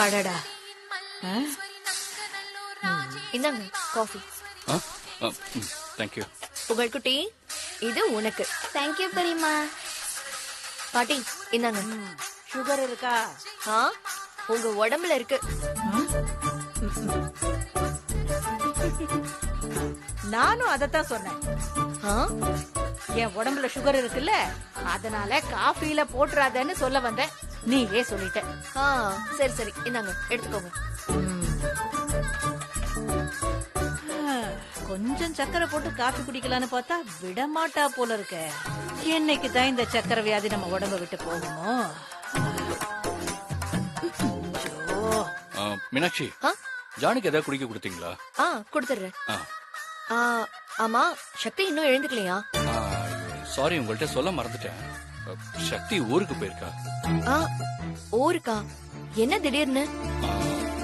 அடடா, இந்தாங்க coffee. Thank you. Pugazhkutti, இது உனக்கு. தேங்க்யூ பெரியம்மா. பாட்டி இந்தாங்க. சுகர் இருக்கா? உங்க உடம்புல இருக்கு. நானும் அதத்தான் சொன்னேன். என் உடம்புல சுகர் இருக்குல்ல, அதனால காஃபில போட்டுறாதன்னு சொல்ல வந்தேன். நீயே சொல்லிட்ட. சரி சரி, இந்தாங்க எடுத்துக்கோங்க. கொஞ்சம் சக்கரை போட்டு காஃபி குடிக்கலான்னு பார்த்தா விடமாட்டா போல இருக்க. என்னைக்கு தான் இந்த சக்கரை வியாதி நம்ம உடம்ப விட்டு போகுமோ? மீனாட்சி, ஜானுக்கு ஏதாவது குடிக்க கொடுத்தீங்களா? கொடுத்துறேன். ஆமா, சக்தி இன்னும் எழுந்துக்கலையா? சாரி, உங்கள்ட்ட சொல்ல மறந்துட்டேன். சக்தி ஊருக்கு போயிருக்கா. ஊருக்கா? என்ன திடீர்னு?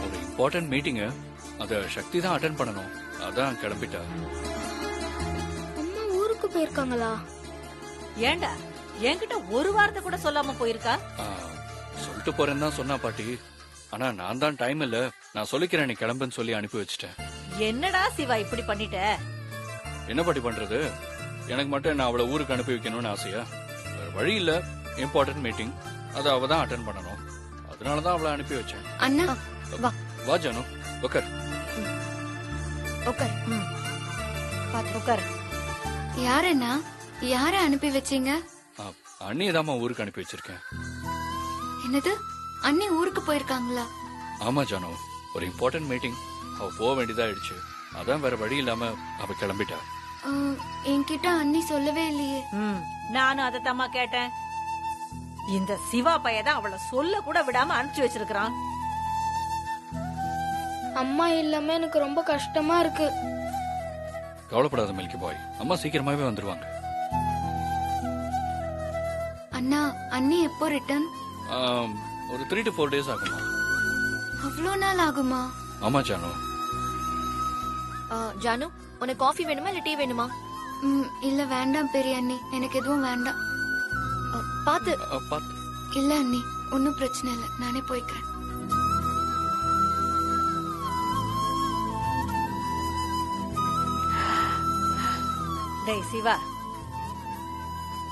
ஒரு இம்பார்ட்டன்ட் மீட்டிங், அத சக்தி தான் அட்டெண்ட் பண்ணணும். அதான் கிளம்பிட்டா. அம்மா ஊருக்கு போயிருக்காங்களா? ஏண்டா என்கிட்ட ஒரு வார்த்தை கூட சொல்லாம போயிருக்கா? சொல்லிட்டு போறேன்னு தான் சொன்னா பாட்டி. ஆனா நான் தான் டைம் இல்ல, நான் சொல்லிக்கிறேன் நீ கிளம்புன்னு சொல்லி அனுப்பி வச்சிட்டேன். என்னடா சிவா இப்படி பண்ணிட்ட? என்ன பாட்டி பண்றது? எனக்கு மட்டும் நான் அவளை ஊருக்கு அனுப்பி வைக்கணும்னு ஆசையா? வேற வழி இல்ல, இம்பார்ட்டன்ட் மீட்டிங், அத அவ தான் அட்டெண்ட் பண்ணணும். அதனாலதான் அவளை அனுப்பி வச்சேன். அண்ணா வா. வா ஜானு, உட்கார். உட்கார். பாத்து உட்கார். யாரண்ணா? யார அனுப்பி வச்சீங்க? அண்ணியதாம்மா ஊருக்கு அனுப்பி வச்சிருக்கேன். என்னது, அண்ணி ஊருக்கு போயிருக்காங்களா? ஆமா ஜானு, ஒரு இம்பார்ட்டன்ட் மீட்டிங், அவ போக வேண்டியதா ஆயிடுச்சு. அதான் வேற வழி இல்லாம அவ கிளம்பிட்டா. என்கிட்ட அண்ணி சொல்லவே இல்லையே. நானும் அதத்தாமா கேட்டேன். இந்த சிவா பையதான் அவளை சொல்ல கூட விடாம அனுப்பிச்சு வச்சிருக்கான். அம்மா இல்லாம எனக்கு ரொம்ப கஷ்டமா இருக்கு. கவலைப்படாத மில்கி பாய், அம்மா சீக்கிரமாவே வந்துருவாங்க. அண்ணா, அண்ணி எப்போ ரிட்டர்ன்? ஒரு 3 to 4 days ஆகுமா? அவ்வளோ நாள் ஆகுமா? ஆமா ஜானு. ஜானு, உனக்கு காஃபி வேணுமா இல்ல டீ வேணுமா? இல்ல வேண்டாம் பெரிய அண்ணி, எனக்கு எதுவும் வேண்டாம். பாத்து. இல்ல அண்ணி, ஒன்னும் பிரச்சனை இல்ல, நானே போய்க்கிறேன். டேய் சிவா,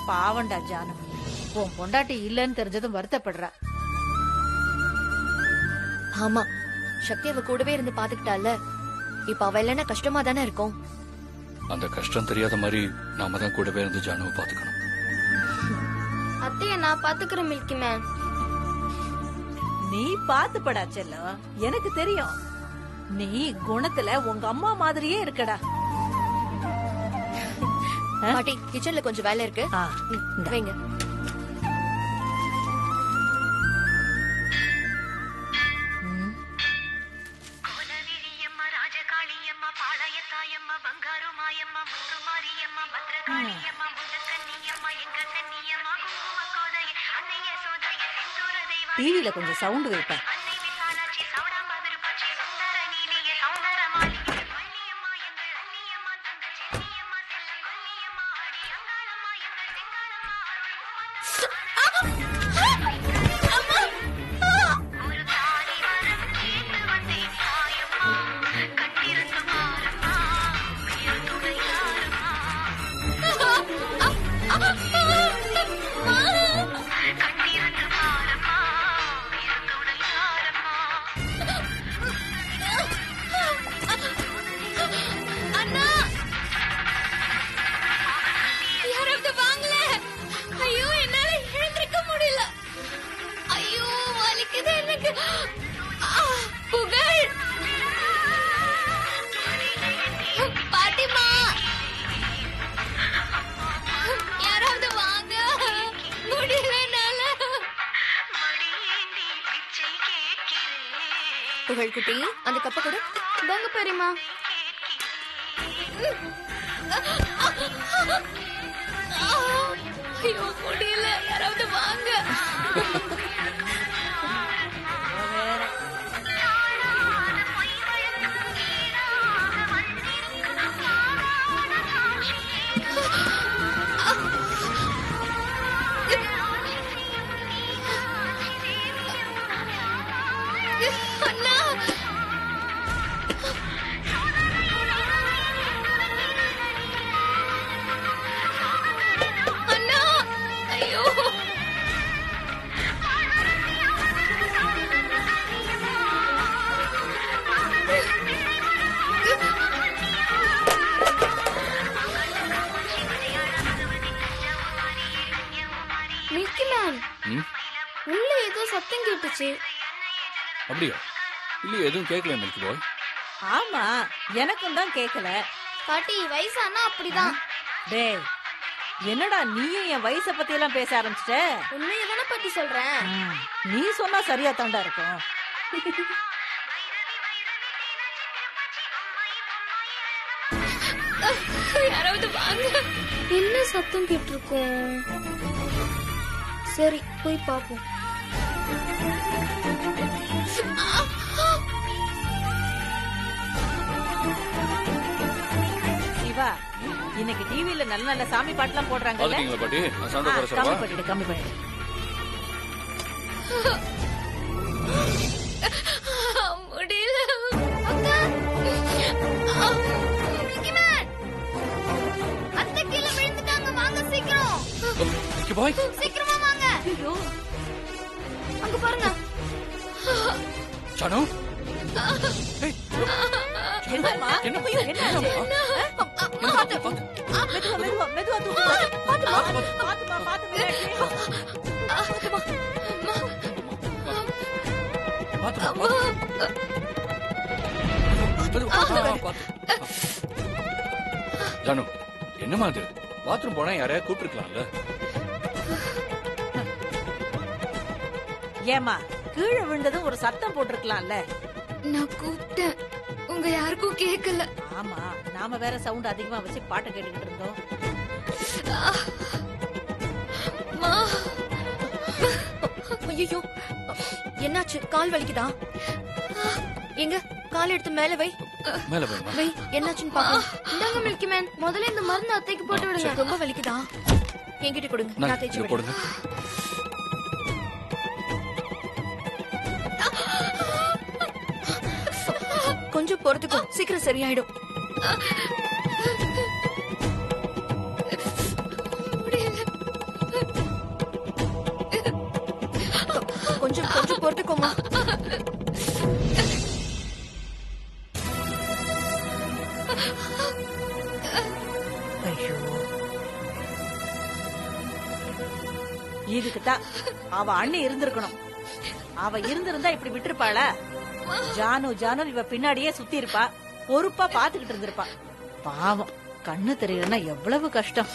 பாவண்டா ஜானு, உன் பொண்டாட்டி இல்லன்னு தெரிஞ்சதும் வருத்தப்படுறா. ஆமா, சக்தி அவ கூடவே இருந்து பாத்துக்கிட்டால, இப்ப அவ இல்லன்னா கஷ்டமா தானே இருக்கும். அந்த கஷ்டம் தெரியாத மாதிரி நாம தான் கூடவே இருந்து ஜானுவை பாத்துக்கணும். அத்தைய நான் பாத்துக்கிறேன் மில்கி மேன். நீ பாத்துப்படா செல்லம், எனக்கு தெரியும். நீ குணத்துல உங்க அம்மா மாதிரியே இருக்கடா. பாட்டி, கிச்சன்ல கொஞ்சம் வேலை இருக்கு, வைங்க. டிவில கொஞ்சம் சவுண்ட் வைப்பேன். புகழ்குட்டி, அந்த கப்ப கொடு. இந்தாங்க பெரியம்மா. ஐயோ முடியல, யாராவது வாங்க. மில்கி மேன் ம் உள்ள ஏதோ சத்தம் கேட்டுச்சு. அப்படியா? இல்லையே, எதுவும் கேட்கல மில்கி பாய். ஆமா, எனக்கும் தான் கேட்கல. பாட்டி வயசானா அப்படிதான். டேய், என்னடா நீயும் என் வயசை பத்தி எல்லாம் பேச ஆரம்பிச்சிட்ட? உண்மையை தானே பாட்டி சொல்றேன். நீ சொன்னா சரியா தாண்டா இருக்கும். யாராவது வாங்க. என்ன சத்தம் கேட்டிருக்கோம்? சரி போய் பாப்போம். சிவா, இன்னைக்கு டிவில நல்ல நல்ல சாமி பாட்டுலாம் போடுறாங்கல்ல? பாத்துட்டீங்களா பாட்டி? நான் சவுண்ட குறை கம்மி சொல்லவா? பண்ணிடு, கம்மி பண்ணிடு. முடியல. அக்கா. Milky man. அத்தை கீழே விழுந்துட்டாங்க. வாங்க சீக்கிரம். மில்கி பாய், சீக்கிரமா வாங்க. ஐயோ, அங்க பாருங்க. ஜானு. ஏய், என்னம்மா? என்ன ஐயோ, என்ன ஆச்சு? பாத்து பாத்து மெதுவா, மெதுவா, மெதுவா தூக்கு. பாத்துமா, பாத்துமா, பாத்து மீனாட்சி. பாத்து பாத்து. ஜானு, என்னமா அது? பாத்ரூம் போனா யாரையா கூப்பிட்டுருக்கலாம்ல? ஏமா, கீழே விழுந்ததும் ஒரு சத்தம் போட்டிருக்கலாம்ல? நான் கூப்பிட்டேன். உங்க யாருக்கும் கேட்கல. ஆமா, நாம வேற சவுண்ட் அதிகமா வச்சு பாட்டு கேட்டுக்கிட்டு இருந்தோம். ஐயோ, என்னாச்சு? கால் வலிக்குதா? எங்க கால் எடுத்து மேல வை. மேல போயுமா? வை, என்னாச்சுன்னு பாக்கலாம். இந்தாங்க மில்கி மேன். முதல்ல இந்த மருந்து அத்தைக்கு போட்டு விடுங்க. ரொம்ப வலிக்குதா? என்கிட்ட கொடுங்க, நான் தேய்ச்சி விடுறேன். போடுங்க. கொஞ்சம் பொறுத்துக்கோ, சீக்கிரம் சரியாயிடும். கொஞ்சம் கொஞ்சம் பொறுத்துக்கோமா. ஐயோ, இதுக்குதான் அவ அண்ணன் இருந்திருக்கணும். அவ இருந்திருந்தா இப்படி விட்டுருப்பாளா? ஜானு ஜானு இவ பின்னாடியே சுத்தி இருப்பா, பொறுப்பா பாத்துக்கிட்டு இருந்திருப்பா. பாவம், கண்ணு தெரியலன்னா எவ்வளவு கஷ்டம்.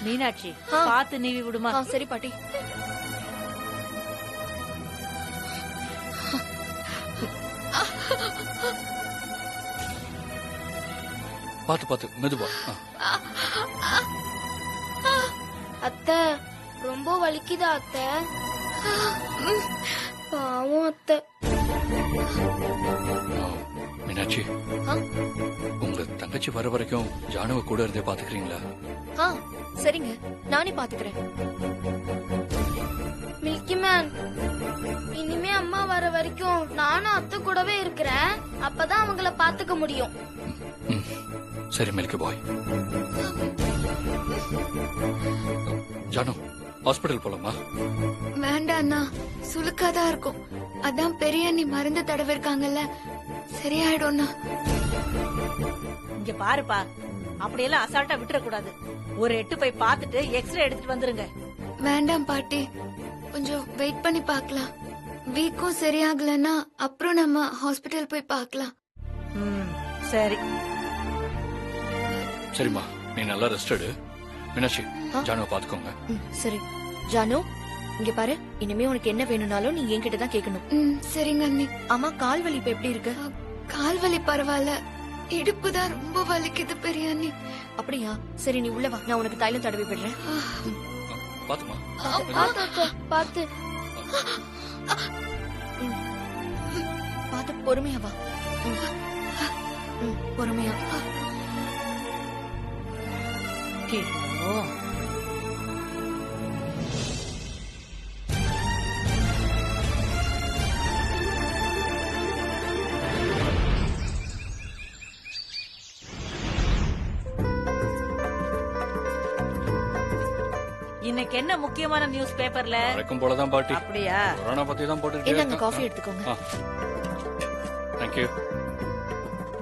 மீனாட்சி, பாத்து நீவி விடுமா. சரி பாட்டி. பாத்து பாத்து, மெதுவா. அத்தை ரொம்ப வலிக்குதா அத்தை? பாவம் அத்தை. மீனாட்சி, உங்க தங்கச்சி வர வரைக்கும் ஜானுவ கூட இருந்தே பாத்துக்கிறீங்களா? சரிங்க, நானே பாத்துக்கிறேன். மில்கி மேன், இனிமே அம்மா வர வரைக்கும் நானும் அத்தை கூடவே இருக்கிறேன். அப்பதான் அவங்கள பாத்துக்க முடியும். ம், சரி மில்கி பாய். ஜானு, ஹாஸ்பிடல் போலாமா? வேண்டாண்ணா, சுளுக்காதான் இருக்கும். அதான் பெரிய அண்ணி மருந்து தடவை இருக்காங்கல்ல, சரியாயிடும்ண்ணா. இங்க பாருப்பா, அப்படியெல்லாம் அசால்ட்டா விட்டுற கூடாது. ஒரு எட்டு போய் பாத்துட்டு எக்ஸ்ரே எடுத்துட்டு வந்துருங்க. வேண்டாம் பாட்டி, கொஞ்சம் வெயிட் பண்ணி பார்க்கலாம். வீக்கும் சரியாகலன்னா அப்புறம் நம்ம ஹாஸ்பிட்டல் போய் பார்க்கலாம். சரி. சரிம்மா, நீ நல்லா ரெஸ்ட் எடு. மீனாட்சி, ஜானுவை பாத்துக்கோங்க. சரி. ஜானு, இங்க பாரு, இனிமே உனக்கு என்ன வேணும்னாலும் நீ என்கிட்ட தான் கேட்கணும். சரிங்க அண்ணி. ஆமா, கால் வலி இப்ப எப்படி இருக்கு? கால் வலி பரவாயில்ல, இடுப்பு தான் ரொம்ப வலிக்குது பெரிய அண்ணி. அப்படியா? சரி, நீ உள்ள வா, நான் உனக்கு தைலம் தடவி விடுறேன். பாத்துமா. பார்த்து பார்த்து பொறுமையா வா. பொறுமையா. ஐயோ, இன்னைக்கு என்ன முக்கியமான நியூஸ் பேப்பர்ல? வழக்கம் போலதான் பாட்டி. அப்படியா? கொரோனா பத்தி தான் இந்தாங்க, காஃபி போட்டு. எடுத்துக்கோங்க. தேங்க்யூ.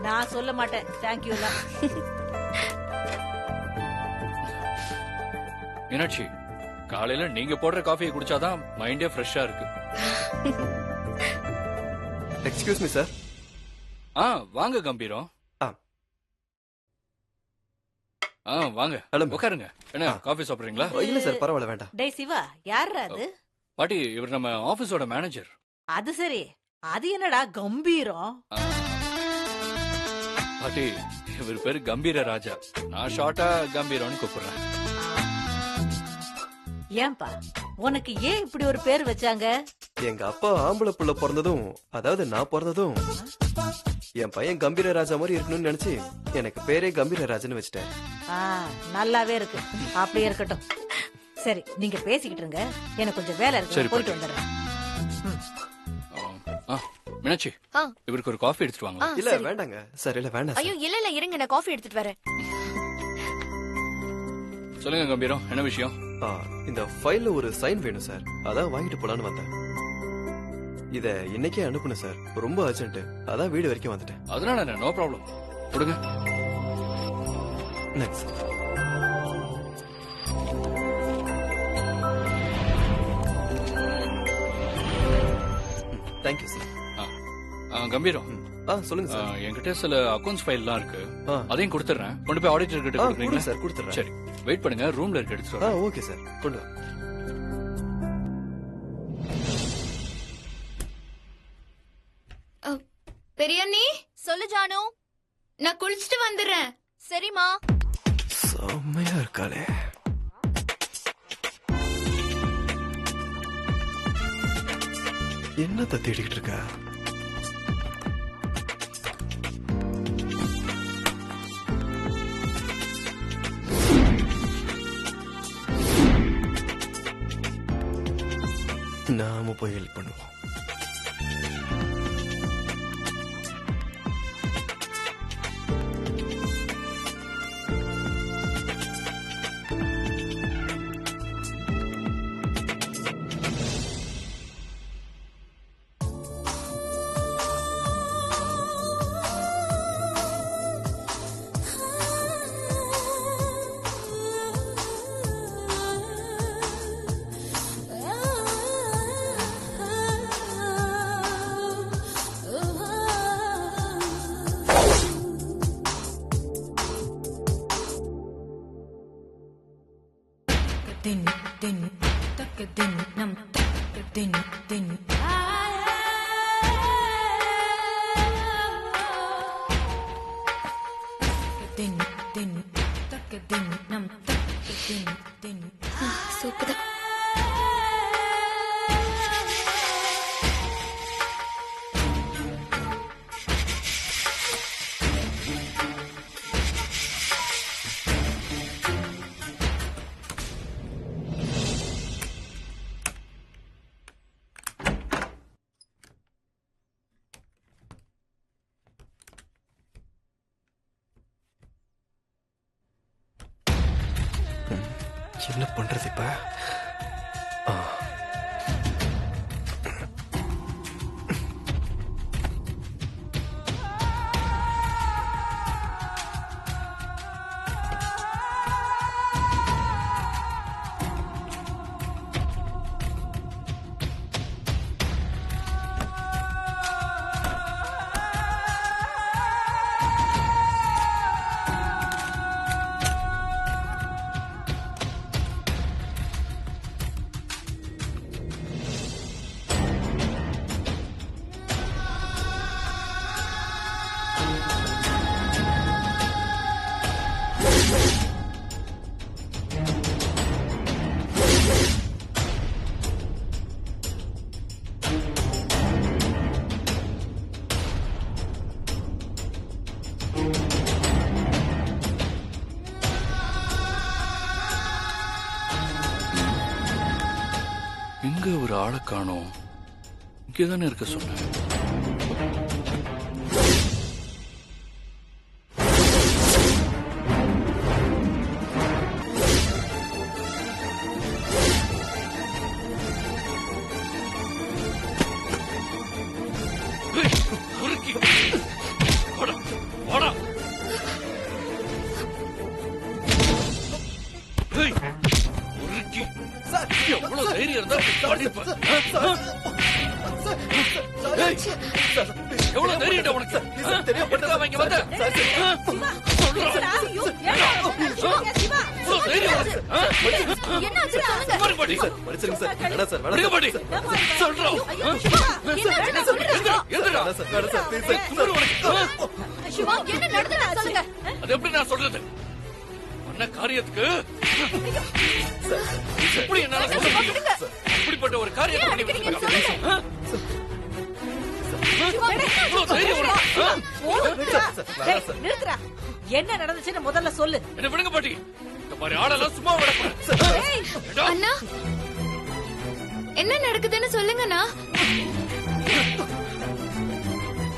நான் சொல்ல மாட்டேன் தேங்க்யூ எல்லாம். மீனாட்சி, காலையில நீங்க போடுற காஃபியை குடிச்சாதான் மைண்டே ஃப்ரெஷ்ஷா இருக்கு. Excuse me sir. வாங்க கம்பீரம். வாங்க. ஹலோ. உட்காருங்க. என்ன காஃபி சாப்பிடுறீங்களா? இல்ல சார், பரவாயில்ல, வேண்டாம். டேய் சிவா, யார்ரா அது? பாட்டி, இவர் நம்ம ஆபீஸோட மேனேஜர். அது சரி, அது என்னடா கம்பீரம்? பாட்டி, இவர் பேரு கம்பீர ராஜா. நான் ஷார்ட்டா கம்பீரம்னு கூப்பிடுறேன். ஏன்பா, உனக்கு ஏன் இப்படி ஒரு பேர் வச்சாங்க? எங்க அப்பா ஆம்பளை புள்ள பிறந்ததும், அதாவது நான் பிறந்ததும், என் பையன் கம்பீர ராஜா மாதிரி இருக்கணும்னு நினைச்சு எனக்கு பேரே கம்பீர ராஜன்னு வச்சுட்டேன். நல்லாவே இருக்கு. அப்படியே இருக்கட்டும். சரி, நீங்க பேசிக்கிட்டு இருங்க, எனக்கு கொஞ்சம் வேலை இருக்கு, சரி, போயிட்டு வந்துடுறேன். மீனாட்சி, ஆ. இவருக்கு ஒரு காஃபி எடுத்துட்டு வாங்க. இல்ல சரி. வேண்டாங்க சார், இல்ல வேண்டாம் ஐயோ சார். இல்ல இருங்க, நான் காஃபி எடுத்துட்டு வரேன். சொல்லுங்க கம்பீரம், என்ன விஷயம்? இந்த ஃபைல்ல ஒரு சைன் வேணும் சார், அதான் வாங்கிட்டு போலான்னு வந்தேன். இத இன்னைக்கே அனுப்புன சார், ரொம்ப அர்ஜென்ட், அதான் வீடு வரைக்கும் வந்துட்டேன். அதனால என்ன, நோ ப்ராப்ளம். கொடுங்க. நெக்ஸ்ட். Thank you sir. கம்பீரம், சொல்லுங்க சார். என்கிட்ட சில அக்கவுண்ட்ஸ் ஃபைல்லாம் இருக்கு, ஆ. அதையும் கொடுத்துறேன். கொண்டு போய் ஆடிட்டர் கிட்ட கொடுங்க கொடுக்குறீங்களா? சார், கொடுத்துறேன். சரி, வெயிட் பண்ணுங்க, ரூம்ல இருக்கு, எடுத்துட்டு வரேன். ஓகே சார், கொண்டு வா. பெரியண்ணி, சொல்லு ஜானு. நான் குளிச்சுட்டு வந்துடுறேன். சரிம்மா. செம்மையா இருக்காளே. என்னத்த தேடிக்கிட்டு இருக்கா? நாம போய் ஹெல்ப் பண்ணுவோம். Din din tak din nam tak din din din din tak din nam tak din din super. என்ன பண்றது இப்ப? எங்க ஒரு ஆளை காணோம்? இங்கதானே இருக்க சொன்னேன். சார் எவ்வளவு தைரியம் இருந்தா பண்ணிருப்ப. ஏய், எவ்வளவு தைரியம் உனக்கு? எதுக்கு அவங்க வந்த? சிவா, ஐயோ, ஏன்டா அடிச்சீங்க, சிவா? எவ்வளவு தைரியம் உனக்கு? என்னாச்சு சொல்லுங்க. சும்மா இருக்க பாட்டி. மன்னிச்சிருங்க சார் வேணாம் சார் வேணாம் விடுங்க பாட்டி. சொல்றோம். என்னாச்சு சொல்லுங்க. எதுடா? வேணாம் சார் வேணாம் சார் ப்ளீஸ் சார் சும்மா உனக்கு. சிவா என்ன நடந்தது சொல்லுங்க. அது எப்படி நான் சொல்றது? பண்ண காரியத்துக்கு எப்படி என்னால சொல்ல முடியும்? இப்படிப்பட்ட ஒரு காரியத்தை பண்ணி வச்சிருக்காங்க. இவ்வளவு தைரியம் உனக்கு? போதும், விடுடா. டேய், நிறுத்துடா. என்ன நடந்துச்சுன்னு முதல்ல சொல்லு. என்ன விடுங்க பாட்டி. இந்த மாதிரி ஆளெல்லாம் சும்மா விடக்கூடாது. ஏண்டா? அண்ணா என்ன நடக்குதுன்னு சொல்லுங்கண்ணா.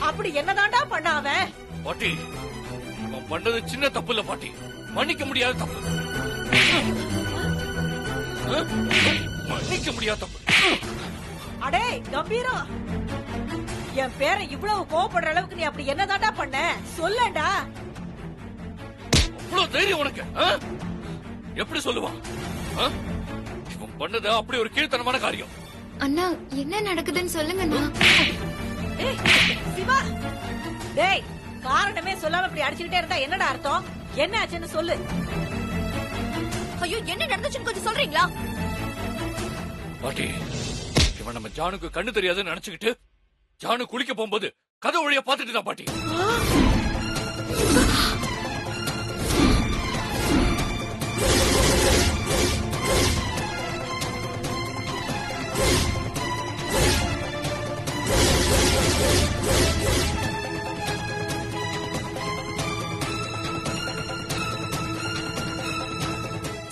அப்படி என்னதான்டா பண்ண அவன்? பாட்டி, அவன் பண்ணது சின்ன தப்பு இல்ல பாட்டி, மன்னிக்க முடியாத தப்பு. மன்னிக்க முடியாத தப்பு. அடே கம்பீரம், என் பேரை இவ்வளவு கோவப்படுற அளவுக்கு நீ அப்படி என்னதான்டா பண்ண? சொல்லடா. இவ்வளவு தைரியம் உனக்கு? எப்படி சொல்லுவான்? இவன் பண்ணது அப்படி ஒரு கீழ்த்தனமான காரியம். அண்ணா என்ன நடக்குதுன்னு சொல்லுங்கண்ணா. ஏய், சிவா, டேய், காரணமே சொல்லாம இப்படி அடிச்சுக்கிட்டே இருந்தா என்னடா அர்த்தம்? என்ன ஆச்சுன்னு சொல்லு. ஐயோ என்ன நடந்துச்சுன்னு கொஞ்சம் சொல்றீங்களா? பாட்டி, இவன் நம்ம ஜானுக்கு கண்ணு தெரியாதுன்னு நினைச்சுக்கிட்டு ஜானு குளிக்க போகும்போது கதை வழியா பாத்துட்டு தான் பாட்டி.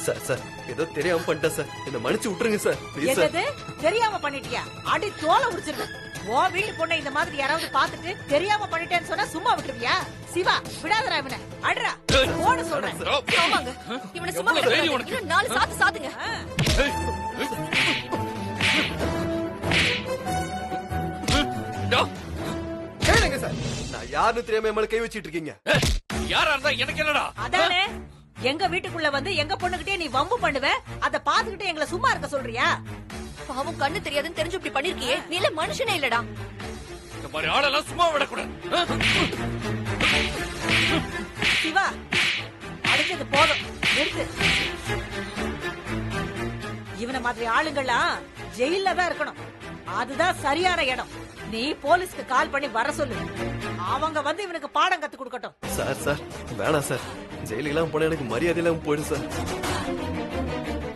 சார் சார் ஏதோ தெரியாம பண்ணிட்டேன் சார் என்ன மன்னிச்சு விட்டுருங்க சார் ப்ளீஸ் சார் என்னது தெரியாம பண்ணிட்டியா? அடி தோலை உரிச்சிருவேன். ஓ வீட்டு பொண்ணை இந்த மாதிரி யாராவது பாத்துட்டு தெரியாம பண்ணிட்டேன்னு சொன்னா சும்மா விட்டுருவியா? சிவா, விடாதடா இவனை. அட்ரா, போட சொல்றேன். ஆமாங்க. இவனை சும்மா எவ்வளவு தைரியம் விடுங்க. உனக்கு? இன்னும் 4 சாத்து சாத்துங்க. ஏய், டா, கேளுங்க சார் நான் யாருன்னு தெரியாம என் மேல கை வச்சிட்டு இருக்கீங்க. ஏய், யாரா இருந்தா எனக்கு என்னடா? அதானே, எங்க வீட்டுக்குள்ள வந்து எங்க பொண்ணுகிட்டே நீ வம்பு பண்ணுவ, அத பாத்துக்கிட்டு எங்களை சும்மா இருக்க சொல்றியா? பாவம் கண்ணு தெரியாதுன்னு தெரிஞ்சு இப்படி பண்ணிருக்கியே. நீ இல்ல மனுஷனே இல்லடா. இந்த மாதிரி ஆளெல்லாம் சும்மா விடக்கூடாது. சிவா, அடிச்சது போதும், நிறுத்து. இவன மாதிரி ஆளுங்கெல்லாம் ஜெயில தான் இருக்கணும். அதுதான் சரியான இடம். நீ போலீஸ்க்கு கால் பண்ணி வர சொல்லு. அவங்க வந்து இவனுக்கு பாடம் கத்து கொடுக்கட்டும். சார் சார் வேணாம் சார் ஜெயிலுக்கெல்லாம் போனா எனக்கு மரியாதை இல்லாம போயிடும் சார்.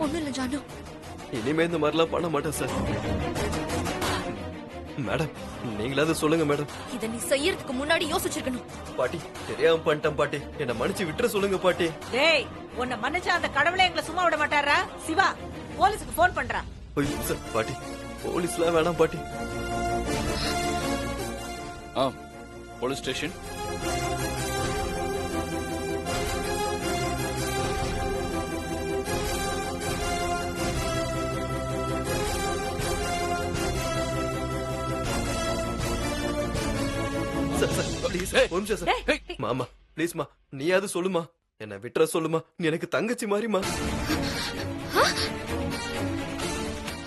ஒண்ணும் இல்ல ஜானு. இனிமே இந்த மாதிரிலாம் பண்ண மாட்டேன் சார். மேடம் நீங்களாவது சொல்லுங்க மேடம். இத நீ செய்யறதுக்கு முன்னாடி யோசிச்சிருக்கணும். பாட்டி தெரியாம பண்ணிட்டேன் பாட்டி என்ன மன்னிச்சு விட்டுற சொல்லுங்க பாட்டி. டேய், உன்னை மன்னிச்சா அந்த கடவுளே எங்களை சும்மா விட மாட்டாரா? சிவா, போலீஸுக்கு போன் பண்றா. ஐயோ சார் பாட்டி போலீஸ்லாம் வேணாம் பாட்டி. Police station. Sir sir please ஏய். ஒரு நிமிஷம் சார். ஏய், மாமா ப்ளீஸ்மா நீயாவது சொல்லுமா என்ன விட்டுற சொல்லுமா நீ எனக்கு தங்கச்சி மாதிரிமா.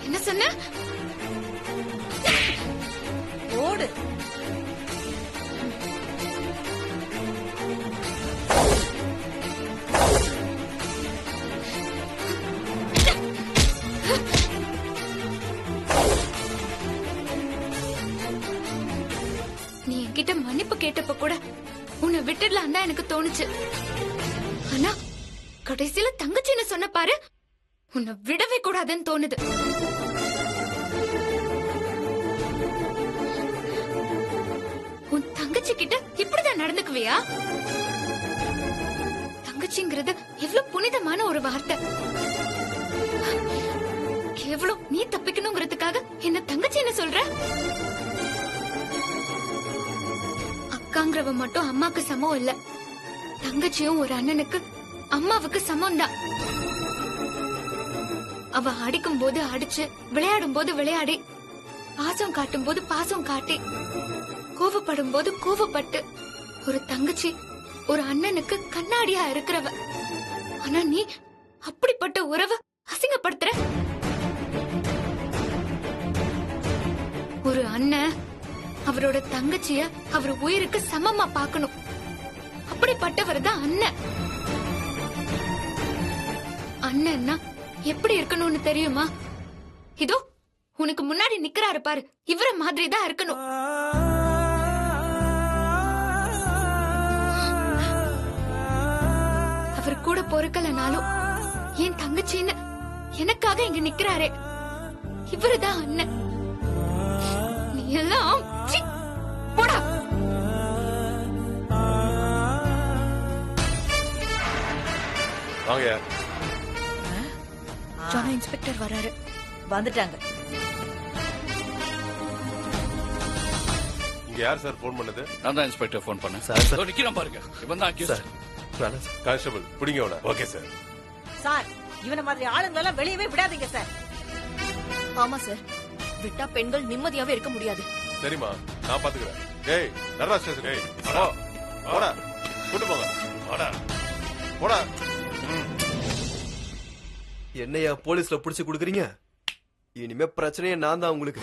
என்ன சொன்ன? ஓடு. நீ என்கிட்ட மன்னிப்பு கேட்டப்ப கூட உன்னை விட்டுடலாம் தான் எனக்கு தோணுச்சு. ஆனா கடைசியில தங்கச்சின்னு சொன்ன பாரு, உன்னை விடவே கூடாதுன்னு தோணுது. உன் தங்கச்சி கிட்ட இப்படிதான் நடந்துக்குவியா? தங்கச்சிங்கிறது எவ்வளவு புனிதமான ஒரு வார்த்தை. கேவலம் நீ தப்பிக்கணுங்கிறதுக்காக என்ன தங்கச்சின்னு சொல்ற? அக்காங்கிறவ மட்டும் அம்மாக்கு சமம் இல்ல, தங்கச்சியும் ஒரு அண்ணனுக்கு அம்மாவுக்கு சமம் தான். அவ அடிக்கும் போது அடிச்சு, விளையாடும் போது விளையாடி, பாசம் காட்டும் போது பாசம் காட்டி, கோவப்படும் போது கோவப்பட்டு, ஒரு தங்கச்சி ஒரு அண்ணனுக்கு கண்ணாடியா இருக்கிறவ. ஆனா நீ அப்படிப்பட்ட உறவை அசிங்கப்படுத்துற. அவரோட தங்கச்சிய அவர் உயிருக்கு சமமா பார்க்கணும். அப்படிப்பட்டவர் தான் அண்ணன். அண்ணன்னா எப்படி இருக்கணும்னு தெரியுமா? இதோ உனக்கு முன்னாடி நிக்கிறாரு பாரு, இவர மாதிரி தான் இருக்கணும். அவர் கூட பொறுக்கலனாலும் என் தங்கச்சின்னு எனக்காக இங்க நிக்கிறாரே, இவருதான் அண்ணன். நீ எல்லாம் சீ, போடா. வாங்க. ஜானு இன்ஸ்பெக்டர் வராரு. வந்துட்டாங்க. இங்க யார் சார் போன் பண்ணது? நான் தான் இன்ஸ்பெக்டர் ஃபோன் பண்ணேன். Sir, sir. இதோ நிக்கிறான் பாருங்க, இவன் தான் accused. வேணாம் சார். கான்ஸ்டபிள் பிடிங்க அவன. Okay sir. சார், இவன மாதிரி ஆளுங்களெல்லாம் வெளியவே விடாதீங்க சார். ஆமா சார், விட்டா பெண்கள் நிம்மதியாவே இருக்க முடியாது. சரிம்மா, நான் பாத்துக்கிறேன். டேய் நடராஜ் ஸ்டேஷன். டேய் போடா போடா, கூட்டு போங்க. போடா போடா. என்னையா போலீஸ்ல புடிச்சு குடுக்குறீங்க? இனிமே பிரச்சனையே நான் தான் உங்களுக்கு.